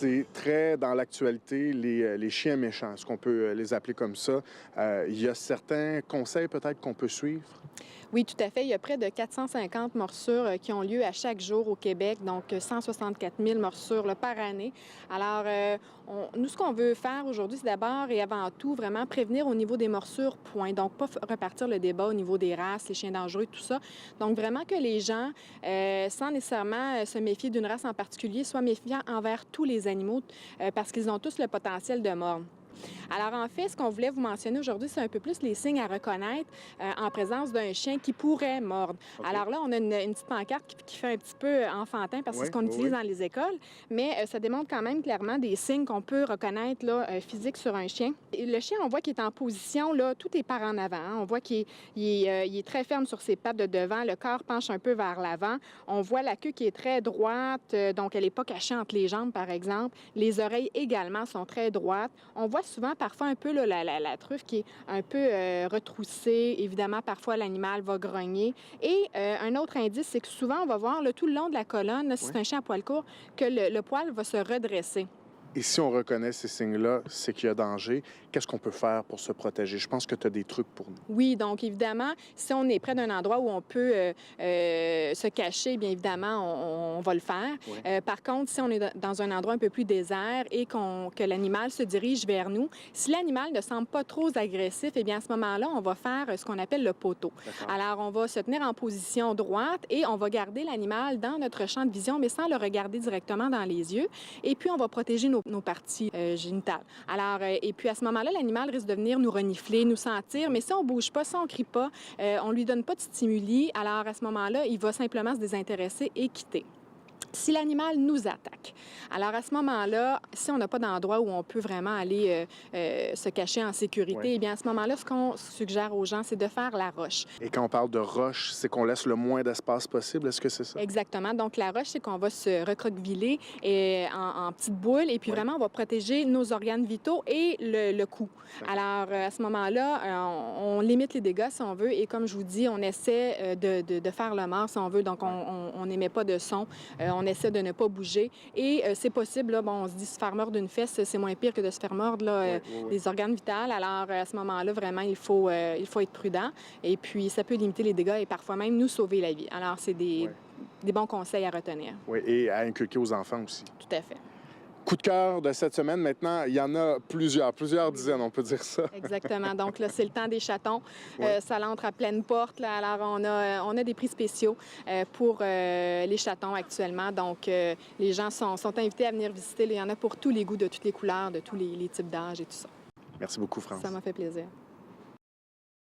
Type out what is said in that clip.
c'est très dans l'actualité, les chiens méchants, est-ce qu'on peut les appeler comme ça? Il y a certains conseils peut-être qu'on peut suivre? Oui, tout à fait. Il y a près de 450 morsures qui ont lieu à chaque jour au Québec, donc 164 000 morsures là, par année. Alors, nous, ce qu'on veut faire aujourd'hui, c'est d'abord et avant tout vraiment prévenir au niveau des morsures, point. Donc, pas repartir le débat au niveau des races, les chiens dangereux, tout ça. Donc, vraiment que les gens, sans nécessairement se méfier d'une race en particulier, soient méfiants envers tous les animaux parce qu'ils ont tous le potentiel de mordre. Alors, en fait, ce qu'on voulait vous mentionner aujourd'hui, c'est un peu plus les signes à reconnaître en présence d'un chien qui pourrait mordre. OK. Alors là, on a une petite pancarte qui fait un petit peu enfantin parce que Oui, c'est ce qu'on oui, utilise oui. dans les écoles, mais ça démontre quand même clairement des signes qu'on peut reconnaître là, physiques sur un chien. Et le chien, on voit qu'il est en position, là, tout est par en avant. Hein. On voit qu'il est très ferme sur ses pattes de devant, le corps penche un peu vers l'avant. On voit la queue qui est très droite, donc elle n'est pas cachée entre les jambes, par exemple. Les oreilles également sont très droites. On voit souvent parfois un peu là, la truffe qui est un peu retroussée. Évidemment, parfois, l'animal va grogner. Et un autre indice, c'est que souvent, on va voir là, tout le long de la colonne, là, si Oui. c'est un chien à poil court, que le poil va se redresser. Et si on reconnaît ces signes-là, c'est qu'il y a danger. Qu'est-ce qu'on peut faire pour se protéger? Je pense que tu as des trucs pour nous. Oui, donc évidemment, si on est près d'un endroit où on peut se cacher, bien évidemment, on va le faire. Oui. Par contre, si on est dans un endroit un peu plus désert et que l'animal se dirige vers nous, si l'animal ne semble pas trop agressif, eh bien à ce moment-là, on va faire ce qu'on appelle le poteau. Alors, on va se tenir en position droite et on va garder l'animal dans notre champ de vision, mais sans le regarder directement dans les yeux. Et puis, on va protéger nos parties génitales. Alors, et puis à ce moment-là, l'animal risque de venir nous renifler, nous sentir, mais si on bouge pas, si on crie pas, on lui donne pas de stimuli, alors à ce moment-là, il va simplement se désintéresser et quitter. Si l'animal nous attaque, alors à ce moment-là, si on n'a pas d'endroit où on peut vraiment aller se cacher en sécurité, Oui. eh bien à ce moment-là, ce qu'on suggère aux gens, c'est de faire la roche. Et quand on parle de roche, c'est qu'on laisse le moins d'espace possible. Est-ce que c'est ça? Exactement. Donc, la roche, c'est qu'on va se recroqueviller en petites boules et puis Oui. vraiment, on va protéger nos organes vitaux et le cou. Alors, à ce moment-là, on limite les dégâts si on veut et comme je vous dis, on essaie de faire le mort si on veut. Donc, on n'émet pas de son, on essaie de ne pas bouger et c'est possible, là, bon, on se dit se faire mordre d'une fesse, c'est moins pire que de se faire mordre là, des organes vitaux. Alors, à ce moment-là, vraiment, il faut être prudent et puis ça peut limiter les dégâts et parfois même nous sauver la vie. Alors, c'est des bons conseils à retenir. Oui, et à inculquer aux enfants aussi. Tout à fait. Coup de cœur de cette semaine, maintenant, il y en a plusieurs dizaines, on peut dire ça. Exactement. Donc là, c'est le temps des chatons. Oui. Ça l'entre à pleine porte. Là. Alors, on a des prix spéciaux pour les chatons actuellement. Donc, les gens sont invités à venir visiter. Il y en a pour tous les goûts, de toutes les couleurs, de tous les types d'âge et tout ça. Merci beaucoup, France. Ça m'a fait plaisir.